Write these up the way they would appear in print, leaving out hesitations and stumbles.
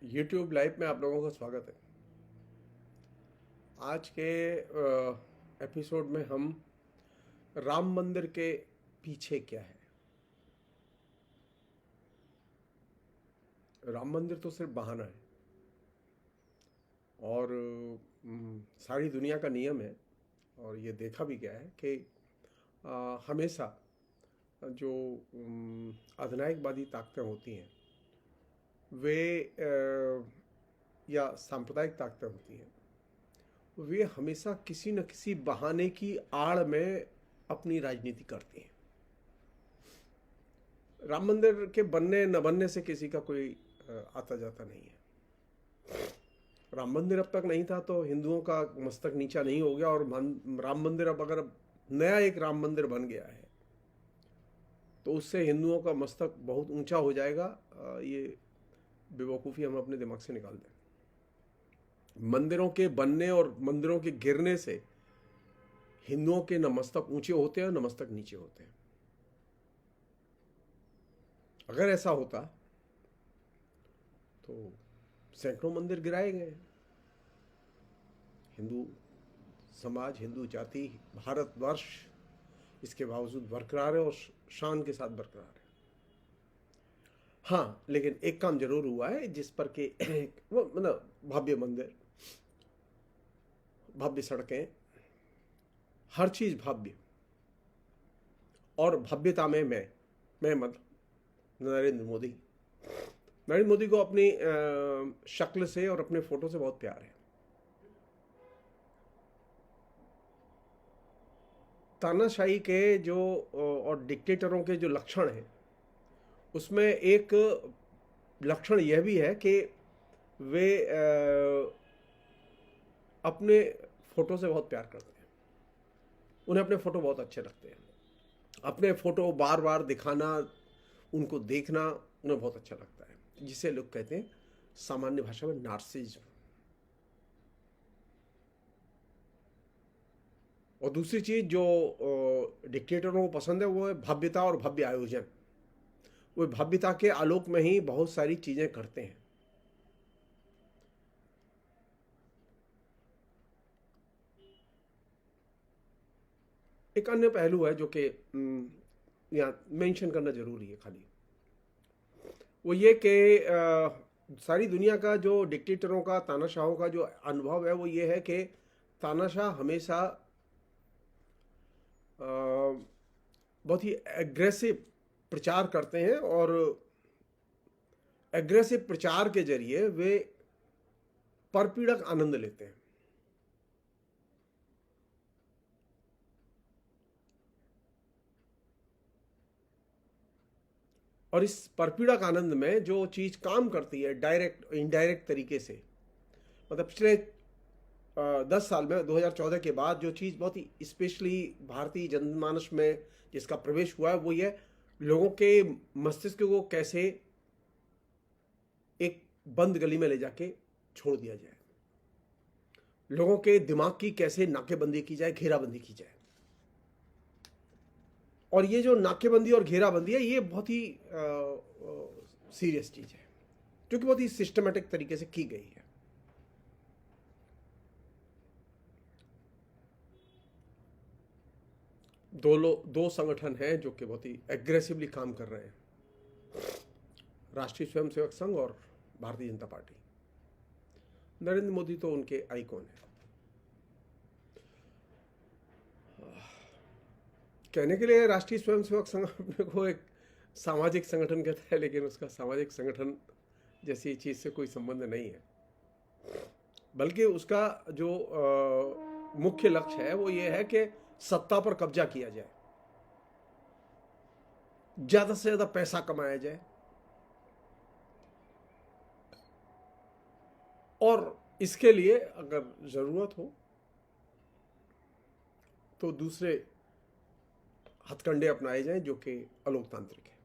YouTube live में आप लोगों का स्वागत है। आज के एपिसोड में हम राम मंदिर के पीछे क्या है। राम मंदिर तो सिर्फ बहाना है और सारी दुनिया का नियम है और ये देखा भी गया है कि हमेशा जो अधिनायकवादी ताकतें होती हैं वे या सांप्रदायिक ताकतें होती हैं वे हमेशा किसी न किसी बहाने की आड़ में अपनी राजनीति करती हैं। राम मंदिर के बनने न बनने से किसी का कोई आता जाता नहीं है। राम मंदिर अब तक नहीं था तो हिंदुओं का मस्तक नीचा नहीं हो गया और राम मंदिर अब अगर नया एक राम मंदिर बन गया है तो उससे हिंदुओं का मस्तक बहुत ऊंचा हो जाएगा। ये बेवकूफ़ी हम अपने दिमाग से निकाल दें। मंदिरों के बनने और मंदिरों के गिरने से हिंदुओं के न मस्तक ऊंचे होते हैं न मस्तक नीचे होते हैं। अगर ऐसा होता तो सैकड़ों मंदिर गिराए गए। हिंदू समाज, हिंदू जाति, भारतवर्ष इसके बावजूद बरकरार है और शान के साथ बरकरार है। हाँ, लेकिन एक काम जरूर हुआ है जिस पर कि वो मतलब भव्य मंदिर, भव्य सड़कें, हर चीज भव्य और भव्यता में मैं मतलब नरेंद्र मोदी को अपनी शक्ल से और अपने फोटो से बहुत प्यार है। तानाशाही के जो और डिक्टेटरों के जो लक्षण हैं उसमें एक लक्षण यह भी है कि वे अपने फोटो से बहुत प्यार करते हैं। उन्हें अपने फोटो बहुत अच्छे लगते हैं। अपने फोटो बार बार दिखाना, उनको देखना उन्हें बहुत अच्छा लगता है, जिसे लोग कहते हैं सामान्य भाषा में नार्सिज्म। और दूसरी चीज जो डिक्टेटरों को पसंद है वो है भव्यता और भव्य आयोजन। वो भव्यता के आलोक में ही बहुत सारी चीजें करते हैं। एक अन्य पहलू है जो कि यहाँ मेंशन करना जरूरी है खाली, वो ये कि सारी दुनिया का जो डिक्टेटरों का, तानाशाहों का जो अनुभव है वो ये है कि तानाशाह हमेशा बहुत ही एग्रेसिव प्रचार करते हैं और एग्रेसिव प्रचार के जरिए वे परपीड़क आनंद लेते हैं। और इस परपीड़क आनंद में जो चीज काम करती है डायरेक्ट इनडायरेक्ट तरीके से, मतलब पिछले 10 साल में 2014 के बाद जो चीज बहुत ही स्पेशली भारतीय जनमानस में जिसका प्रवेश हुआ है वो ये लोगों के मस्तिष्क को कैसे एक बंद गली में ले जाके छोड़ दिया जाए, लोगों के दिमाग की कैसे नाकेबंदी की जाए, घेराबंदी की जाए। और ये जो नाकेबंदी और घेराबंदी है ये बहुत ही सीरियस चीज है जो कि बहुत ही सिस्टमेटिक तरीके से की गई है। दो संगठन हैं जो कि बहुत ही एग्रेसिवली काम कर रहे हैं, राष्ट्रीय स्वयंसेवक संघ और भारतीय जनता पार्टी। नरेंद्र मोदी तो उनके आइकॉन है। कहने के लिए राष्ट्रीय स्वयंसेवक संघ अपने को एक सामाजिक संगठन कहता है, लेकिन उसका सामाजिक संगठन जैसी चीज से कोई संबंध नहीं है, बल्कि उसका जो मुख्य लक्ष्य है वो ये है कि सत्ता पर कब्जा किया जाए, ज्यादा से ज्यादा पैसा कमाया जाए और इसके लिए अगर जरूरत हो तो दूसरे हथकंडे अपनाए जाएं जो कि अलोकतांत्रिक है।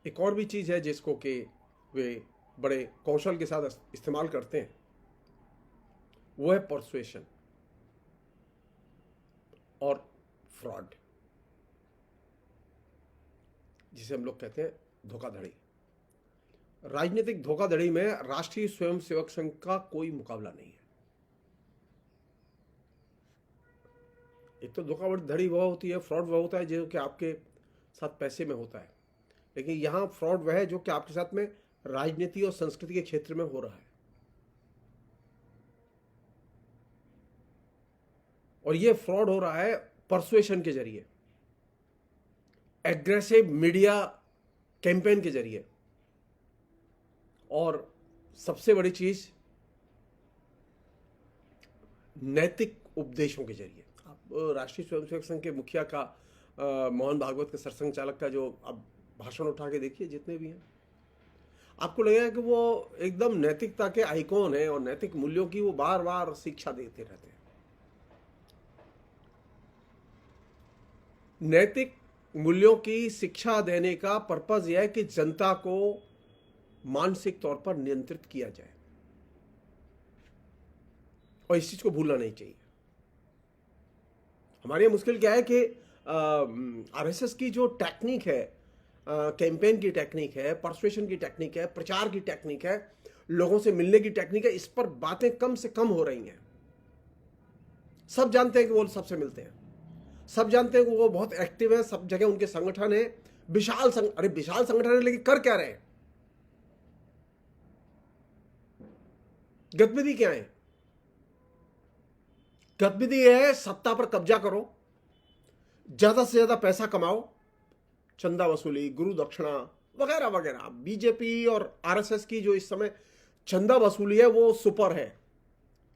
एक और भी चीज है जिसको कि वे बड़े कौशल के साथ इस्तेमाल करते हैं, वो है परसुएशन और फ्रॉड। जिसे हम लोग कहते हैं धोखाधड़ी। राजनीतिक धोखाधड़ी में राष्ट्रीय स्वयंसेवक संघ का कोई मुकाबला नहीं है। एक तो धोखाधड़ी वह होती है, फ्रॉड वह होता है जो कि आपके साथ पैसे में होता है, लेकिन यहां फ्रॉड वह है जो कि आपके साथ में राजनीति और संस्कृति के क्षेत्र में हो रहा है। और यह फ्रॉड हो रहा है परसुएशन के जरिए, एग्रेसिव मीडिया कैंपेन के जरिए, और सबसे बड़ी चीज नैतिक उपदेशों के जरिए। आप राष्ट्रीय स्वयंसेवक संघ के मुखिया का मोहन भागवत के सरसंघ चालक का जो आप भाषण उठा के देखिए, जितने भी हैं, आपको लगेगा कि वो एकदम नैतिकता के आइकॉन है और नैतिक मूल्यों की वो बार बार शिक्षा देते रहते हैं। नैतिक मूल्यों की शिक्षा देने का पर्पज यह है कि जनता को मानसिक तौर पर नियंत्रित किया जाए, और इस चीज को भूलना नहीं चाहिए। हमारे यहाँ मुश्किल क्या है कि आरएसएस की जो टेक्निक है, कैंपेन की टेक्निक है, परसुएशन की टेक्निक है, प्रचार की टेक्निक है, लोगों से मिलने की टेक्निक है, इस पर बातें कम से कम हो रही हैं। सब जानते हैं कि वो सबसे मिलते हैं, सब जानते हैं कि वो बहुत एक्टिव है, सब जगह उनके संगठन है, विशाल संगठन है, लेकिन कर क्या रहे हैं? गतिविधि क्या है? गतिविधि है सत्ता पर कब्जा करो, ज्यादा से ज्यादा पैसा कमाओ, चंदा वसूली, गुरु दक्षिणा वगैरह वगैरह। बीजेपी और आरएसएस की जो इस समय चंदा वसूली है वो सुपर है।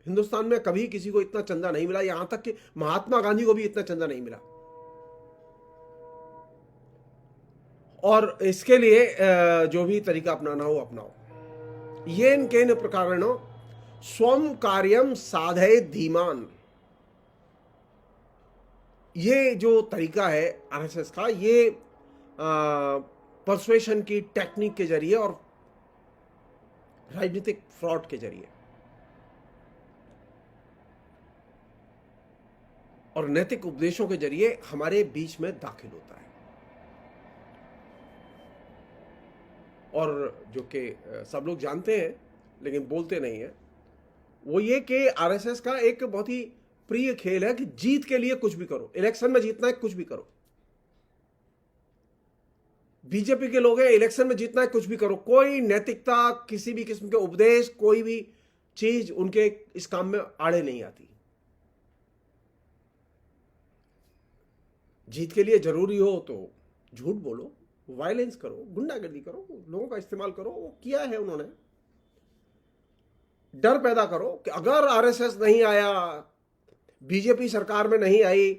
हिंदुस्तान में कभी किसी को इतना चंदा नहीं मिला, यहां तक कि महात्मा गांधी को भी इतना चंदा नहीं मिला। और इसके लिए जो भी तरीका अपनाना हो अपनाओ। येन केन प्रकारेण स्वम कार्यम साधये धीमान, ये जो तरीका है आरएसएस का, ये परसुएशन की टेक्निक के जरिए और राजनीतिक फ्रॉड के जरिए और नैतिक उपदेशों के जरिए हमारे बीच में दाखिल होता है। और जो कि सब लोग जानते हैं लेकिन बोलते नहीं है, वो ये कि आरएसएस का एक बहुत ही प्रिय खेल है कि जीत के लिए कुछ भी करो, इलेक्शन में जीतना है कुछ भी करो। बीजेपी के लोग हैं, इलेक्शन में जीतना है कुछ भी करो, कोई नैतिकता, किसी भी किस्म के उपदेश, कोई भी चीज उनके इस काम में आड़े नहीं आती। जीत के लिए जरूरी हो तो झूठ बोलो, वायलेंस करो, गुंडागर्दी करो, लोगों का इस्तेमाल करो, वो किया है उन्होंने। डर पैदा करो कि अगर आरएसएस नहीं आया, बीजेपी सरकार में नहीं आई,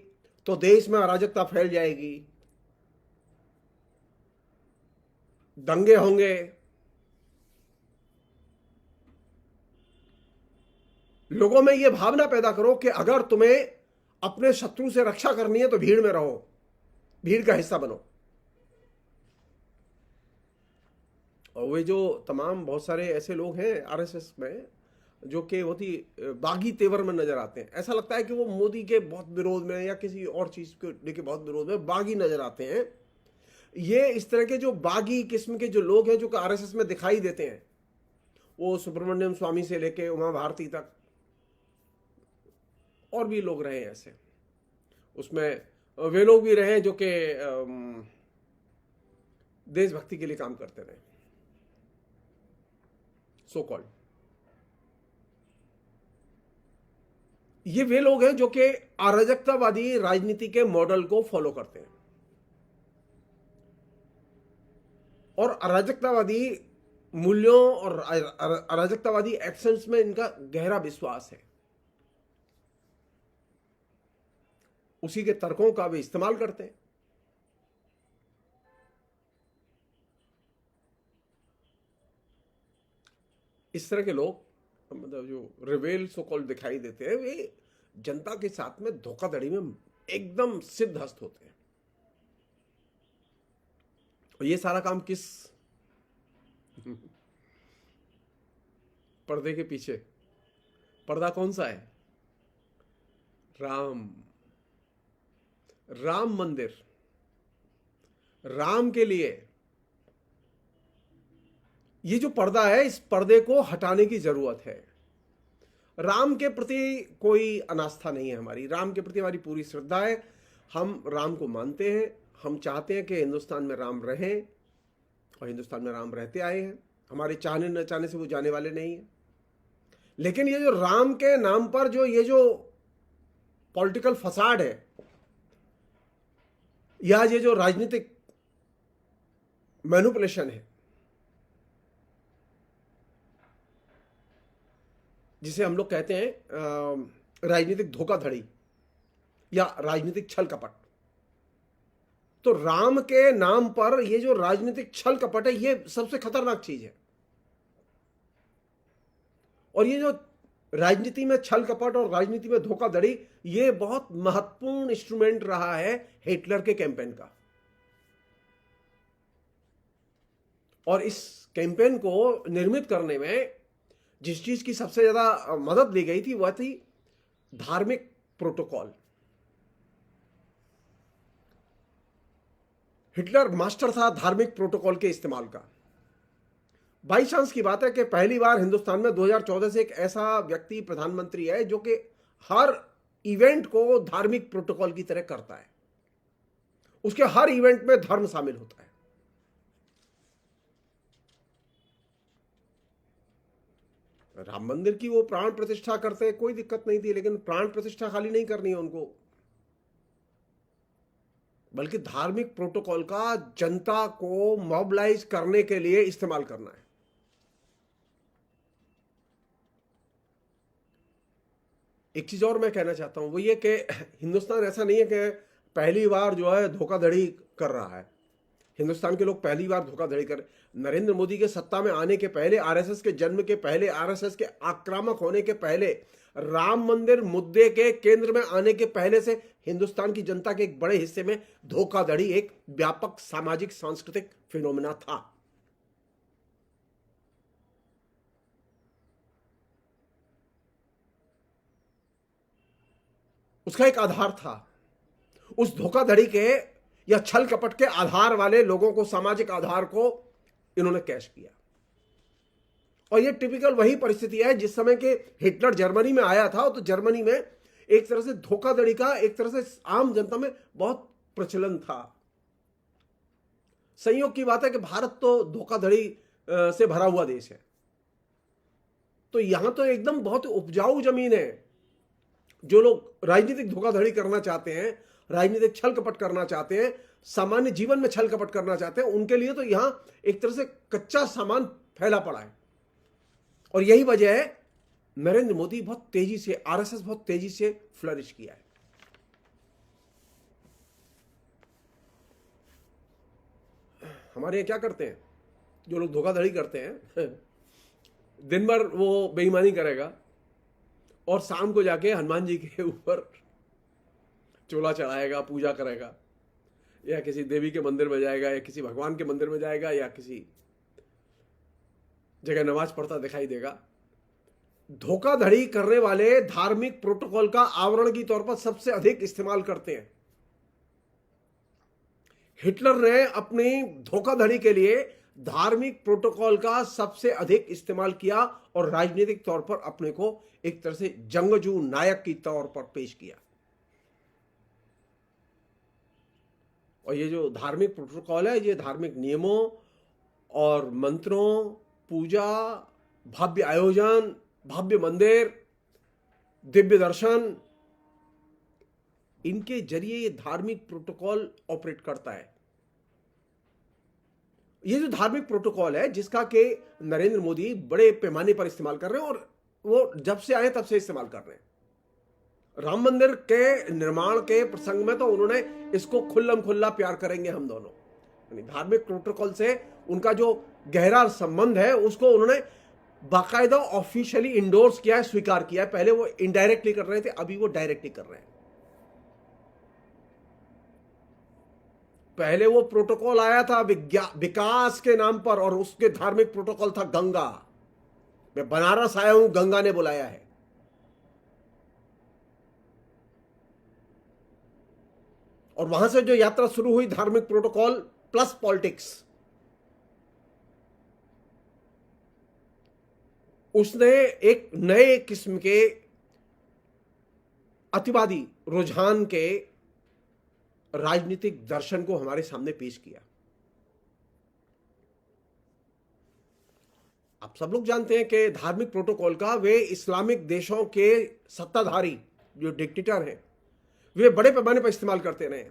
तो देश में अराजकता फैल जाएगी, दंगे होंगे। लोगों में यह भावना पैदा करो कि अगर तुम्हें अपने शत्रु से रक्षा करनी है तो भीड़ में रहो, भीड़ का हिस्सा बनो। और वे जो तमाम बहुत सारे ऐसे लोग हैं आरएसएस में जो कि बहुत ही बागी तेवर में नजर आते हैं, ऐसा लगता है कि वो मोदी के बहुत विरोध में या किसी और चीज को लेके बहुत विरोध में बागी नजर आते हैं। ये इस तरह के जो बागी किस्म के जो लोग हैं जो कि आरएसएस में दिखाई देते हैं, वो सुब्रमण्यम स्वामी से लेके उमा भारती तक, और भी लोग रहे हैं ऐसे, उसमें वे लोग भी रहे जो कि देशभक्ति के लिए काम करते रहे, सो कॉल्ड। ये वे लोग हैं जो कि अराजकतावादी राजनीति के मॉडल को फॉलो करते हैं, और अराजकतावादी मूल्यों और अराजकतावादी एक्शंस में इनका गहरा विश्वास है। उसी के तर्कों का वे इस्तेमाल करते हैं। इस तरह के लोग, मतलब जो रिवेल सो कॉल्ड दिखाई देते हैं, वे जनता के साथ में धोखाधड़ी में एकदम सिद्धहस्त होते हैं। और ये सारा काम किस पर्दे के पीछे? पर्दा कौन सा है? राम मंदिर। राम के लिए ये जो पर्दा है, इस पर्दे को हटाने की जरूरत है। राम के प्रति कोई अनास्था नहीं है हमारी, राम के प्रति हमारी पूरी श्रद्धा है। हम राम को मानते हैं, हम चाहते हैं कि हिंदुस्तान में राम रहें, और हिंदुस्तान में राम रहते आए हैं। हमारे चाहने न चाहने से वो जाने वाले नहीं हैं। लेकिन ये जो राम के नाम पर जो ये जो पॉलिटिकल फसाड है, या ये जो राजनीतिक मैनिपुलेशन है, जिसे हम लोग कहते हैं राजनीतिक धोखाधड़ी या राजनीतिक छल कपट, तो राम के नाम पर ये जो राजनीतिक छल कपट है, ये सबसे खतरनाक चीज है। और ये जो राजनीति में छल कपट और राजनीति में धोखाधड़ी, ये बहुत महत्वपूर्ण इंस्ट्रूमेंट रहा है हिटलर के कैंपेन का। और इस कैंपेन को निर्मित करने में जिस चीज की सबसे ज्यादा मदद ली गई थी, वह थी धार्मिक प्रोटोकॉल। हिटलर मास्टर था धार्मिक प्रोटोकॉल के इस्तेमाल का। बाई चांस की बात है कि पहली बार हिंदुस्तान में 2014 से एक ऐसा व्यक्ति प्रधानमंत्री है जो कि हर इवेंट को धार्मिक प्रोटोकॉल की तरह करता है। उसके हर इवेंट में धर्म शामिल होता है। राम मंदिर की वो प्राण प्रतिष्ठा करते, कोई दिक्कत नहीं थी, लेकिन प्राण प्रतिष्ठा खाली नहीं करनी है उनको, बल्कि धार्मिक प्रोटोकॉल का जनता को मोबिलाइज करने के लिए इस्तेमाल करना है। एक चीज और मैं कहना चाहता हूं, वो ये कि हिंदुस्तान ऐसा नहीं है कि पहली बार जो है धोखाधड़ी कर रहा है। हिंदुस्तान के लोग पहली बार धोखाधड़ी कर, नरेंद्र मोदी के सत्ता में आने के पहले, आरएसएस के जन्म के पहले, आरएसएस के आक्रामक होने के पहले, राम मंदिर मुद्दे के केंद्र में आने के पहले से हिंदुस्तान की जनता के एक बड़े हिस्से में धोखाधड़ी एक व्यापक सामाजिक सांस्कृतिक फिनोमेना था। उसका एक आधार था। उस धोखाधड़ी के या छल कपट के आधार वाले लोगों को, सामाजिक आधार को इन्होंने कैश किया। और ये टिपिकल वही परिस्थिति है जिस समय के हिटलर जर्मनी में आया था, तो जर्मनी में एक तरह से धोखाधड़ी का एक तरह से आम जनता में बहुत प्रचलन था। संयोग की बात है कि भारत तो धोखाधड़ी से भरा हुआ देश है, तो यहां तो एकदम बहुत उपजाऊ जमीन है। जो लोग राजनीतिक धोखाधड़ी करना चाहते हैं, राजनीतिक छल कपट करना चाहते हैं, सामान्य जीवन में छल कपट करना चाहते हैं, उनके लिए तो यहां एक तरह से कच्चा सामान फैला पड़ा है। और यही वजह है नरेंद्र मोदी बहुत तेजी से, आरएसएस बहुत तेजी से फ्लरिश किया है। हमारे यहां क्या करते हैं जो लोग धोखाधड़ी करते हैं, दिन भर वो बेईमानी करेगा और शाम को जाके हनुमान जी के ऊपर चोला चढ़ाएगा, पूजा करेगा, या किसी देवी के मंदिर में जाएगा, या किसी भगवान के मंदिर में जाएगा, या किसी जगह नमाज पढ़ता दिखाई देगा। धोखाधड़ी करने वाले धार्मिक प्रोटोकॉल का आवरण की तौर पर सबसे अधिक इस्तेमाल करते हैं। हिटलर ने अपनी धोखाधड़ी के लिए धार्मिक प्रोटोकॉल का सबसे अधिक इस्तेमाल किया और राजनीतिक तौर पर अपने को एक तरह से जंगजू नायक की तौर पर पेश किया। और ये जो धार्मिक प्रोटोकॉल है, ये धार्मिक नियमों और मंत्रों, पूजा, भव्य आयोजन, भव्य मंदिर, दिव्य दर्शन, इनके जरिए ये धार्मिक प्रोटोकॉल ऑपरेट करता है। ये जो धार्मिक प्रोटोकॉल है, जिसका कि नरेंद्र मोदी बड़े पैमाने पर इस्तेमाल कर रहे हैं, और वो जब से आए तब से इस्तेमाल कर रहे हैं। राम मंदिर के निर्माण के प्रसंग में तो उन्होंने इसको खुल्लम खुल्ला प्यार करेंगे हम दोनों, यानी धार्मिक प्रोटोकॉल से उनका जो गहरा संबंध है उसको उन्होंने बाकायदा ऑफिशियली इंडोर्स किया है, स्वीकार किया है। पहले वो इनडायरेक्टली कर रहे थे, अभी वो डायरेक्टली कर रहे हैं। पहले वो प्रोटोकॉल आया था विकास के नाम पर, और उसके धार्मिक प्रोटोकॉल था गंगा। मैं बनारस आया हूं, गंगा ने बुलाया है। और वहां से जो यात्रा शुरू हुई धार्मिक प्रोटोकॉल प्लस पॉलिटिक्स। उसने एक नए किस्म के अतिवादी रुझान के राजनीतिक दर्शन को हमारे सामने पेश किया। आप सब लोग जानते हैं कि धार्मिक प्रोटोकॉल का वे इस्लामिक देशों के सत्ताधारी जो डिक्टेटर हैं वे बड़े पैमाने पर इस्तेमाल करते रहे।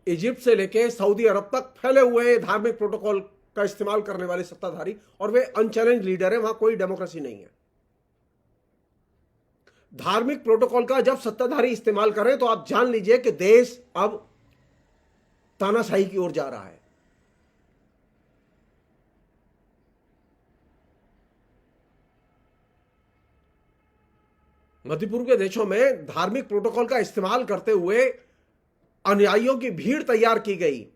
इजिप्ट से लेकर सऊदी अरब तक फैले हुए धार्मिक प्रोटोकॉल का इस्तेमाल करने वाले सत्ताधारी, और वे अनचैलेंज लीडर हैं, वहां कोई डेमोक्रेसी नहीं है। धार्मिक प्रोटोकॉल का जब सत्ताधारी इस्तेमाल करें तो आप जान लीजिए कि देश अब तानाशाही की ओर जा रहा है। मध्य पूर्व के देशों में धार्मिक प्रोटोकॉल का इस्तेमाल करते हुए अनुयायियों की भीड़ तैयार की गई,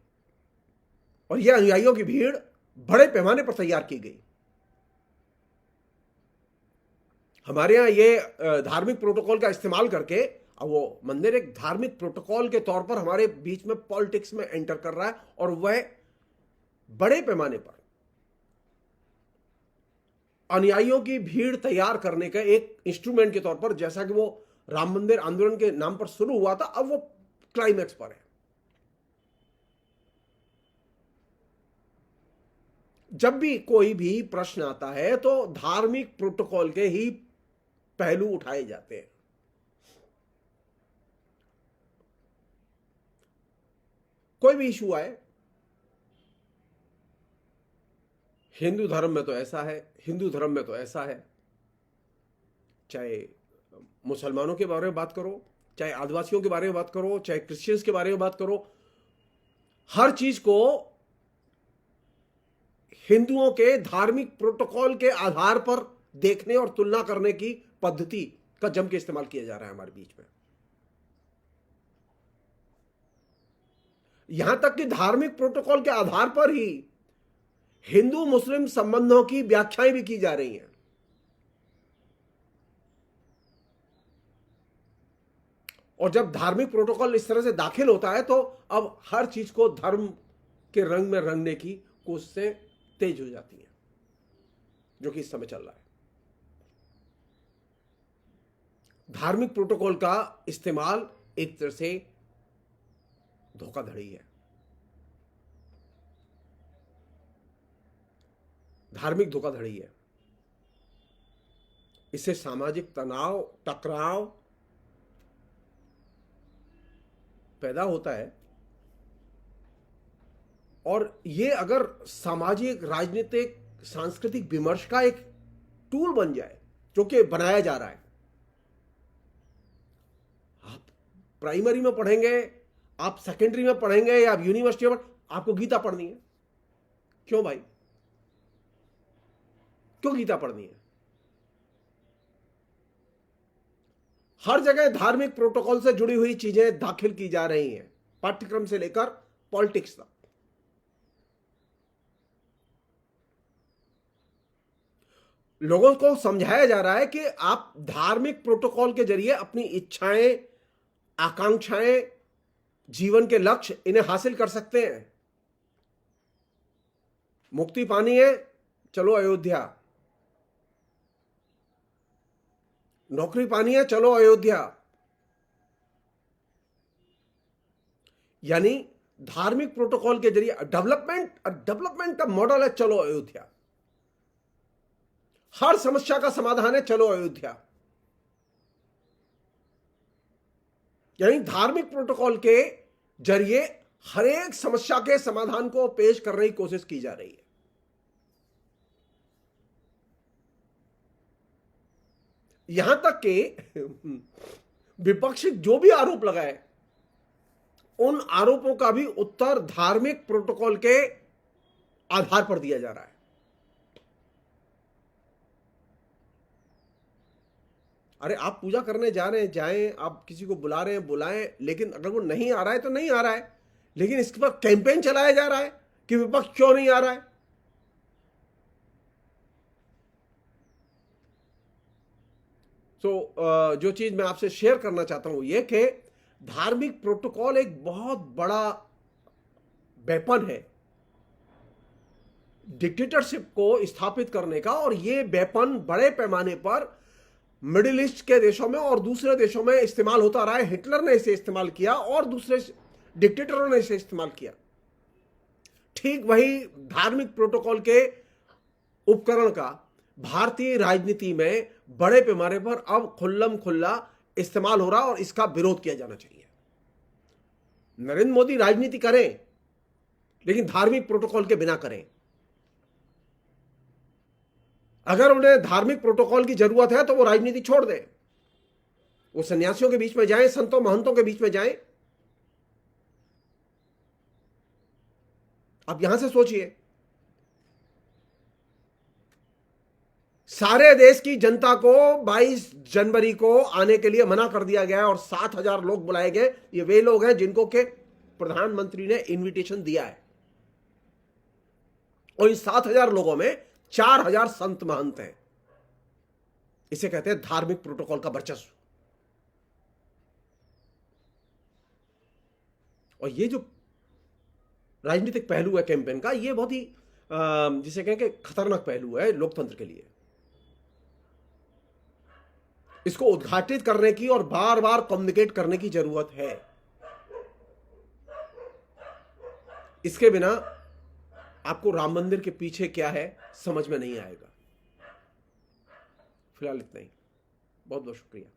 और यह अनुयायियों की भीड़ बड़े पैमाने पर तैयार की गई। हमारे यहां ये धार्मिक प्रोटोकॉल का इस्तेमाल करके अब वो मंदिर एक धार्मिक प्रोटोकॉल के तौर पर हमारे बीच में पॉलिटिक्स में एंटर कर रहा है, और वह बड़े पैमाने पर अनुयायियों की भीड़ तैयार करने का एक इंस्ट्रूमेंट के तौर पर, जैसा कि वो राम मंदिर आंदोलन के नाम पर शुरू हुआ था, अब वो क्लाइमैक्स पर है। जब भी कोई भी प्रश्न आता है तो धार्मिक प्रोटोकॉल के ही पहलू उठाए जाते हैं। कोई भी इशू आए, हिंदू धर्म में तो ऐसा है, हिंदू धर्म में तो ऐसा है, चाहे मुसलमानों के बारे में बात करो, चाहे आदिवासियों के बारे में बात करो, चाहे क्रिश्चियंस के बारे में बात करो, हर चीज को हिंदुओं के धार्मिक प्रोटोकॉल के आधार पर देखने और तुलना करने की पद्धति का जम के इस्तेमाल किया जा रहा है हमारे बीच में। यहां तक कि धार्मिक प्रोटोकॉल के आधार पर ही हिंदू मुस्लिम संबंधों की व्याख्याएं भी की जा रही हैं। और जब धार्मिक प्रोटोकॉल इस तरह से दाखिल होता है तो अब हर चीज को धर्म के रंग में रंगने की कोशिशें तेज हो जाती हैं, जो कि इस समय चल रहा है। धार्मिक प्रोटोकॉल का इस्तेमाल एक तरह से धोखाधड़ी है। धार्मिक धोखाधड़ी है। इससे सामाजिक तनाव, टकराव पैदा होता है, और ये अगर सामाजिक, राजनीतिक, सांस्कृतिक विमर्श का एक टूल बन जाए, जो कि बनाया जा रहा है। आप प्राइमरी में पढ़ेंगे, आप सेकेंडरी में पढ़ेंगे, या आप यूनिवर्सिटी में, आपको गीता पढ़नी है। क्यों भाई, क्यों गीता पढ़नी है? हर जगह धार्मिक प्रोटोकॉल से जुड़ी हुई चीजें दाखिल की जा रही हैं, पाठ्यक्रम से लेकर पॉलिटिक्स तक। लोगों को समझाया जा रहा है कि आप धार्मिक प्रोटोकॉल के जरिए अपनी इच्छाएं, आकांक्षाएं, जीवन के लक्ष्य, इन्हें हासिल कर सकते हैं। मुक्ति पानी है, चलो अयोध्या। नौकरी पानी है, चलो अयोध्या। यानी धार्मिक प्रोटोकॉल के जरिए डेवलपमेंट का मॉडल है, चलो अयोध्या। हर समस्या का समाधान है, चलो अयोध्या। यानी धार्मिक प्रोटोकॉल के जरिए हर एक समस्या के समाधान को पेश करने की कोशिश की जा रही है। यहां तक कि विपक्ष जो भी आरोप लगाए, उन आरोपों का भी उत्तर धार्मिक प्रोटोकॉल के आधार पर दिया जा रहा है। अरे आप पूजा करने जा रहे हैं, जाएं, आप किसी को बुला रहे हैं, बुलाएं, लेकिन अगर वो नहीं आ रहा है तो नहीं आ रहा है। लेकिन इसके पर कैंपेन चलाया जा रहा है कि विपक्ष क्यों नहीं आ रहा है। जो चीज मैं आपसे शेयर करना चाहता हूं, यह कि धार्मिक प्रोटोकॉल एक बहुत बड़ा वेपन है डिक्टेटरशिप को स्थापित करने का, और ये वेपन बड़े पैमाने पर मिडिल ईस्ट के देशों में और दूसरे देशों में इस्तेमाल होता रहा है। हिटलर ने इसे इस्तेमाल किया और दूसरे डिक्टेटरों ने इसे इस्तेमाल किया। ठीक वही धार्मिक प्रोटोकॉल के उपकरण का भारतीय राजनीति में बड़े पैमाने पर अब खुल्लम खुल्ला इस्तेमाल हो रहा और इसका विरोध किया जाना चाहिए। नरेंद्र मोदी राजनीति करें, लेकिन धार्मिक प्रोटोकॉल के बिना करें। अगर उन्हें धार्मिक प्रोटोकॉल की जरूरत है तो वो राजनीति छोड़ दें, वो सन्यासियों के बीच में जाएं, संतों महंतों के बीच में जाएं। अब यहां से सोचिए, सारे देश की जनता को 22 जनवरी को आने के लिए मना कर दिया गया है और 7,000 लोग बुलाए गए। ये वे लोग हैं जिनको के प्रधानमंत्री ने इनविटेशन दिया है, और इन 7,000 लोगों में 4,000 संत महंत हैं। इसे कहते हैं धार्मिक प्रोटोकॉल का वर्चस्व। और ये जो राजनीतिक पहलू है कैंपेन का, ये बहुत ही जिसे कहें कि खतरनाक पहलू है लोकतंत्र के लिए। इसको उद्घाटित करने की और बार बार कम्युनिकेट करने की जरूरत है। इसके बिना आपको राम मंदिर के पीछे क्या है समझ में नहीं आएगा। फिलहाल इतना ही। बहुत बहुत शुक्रिया।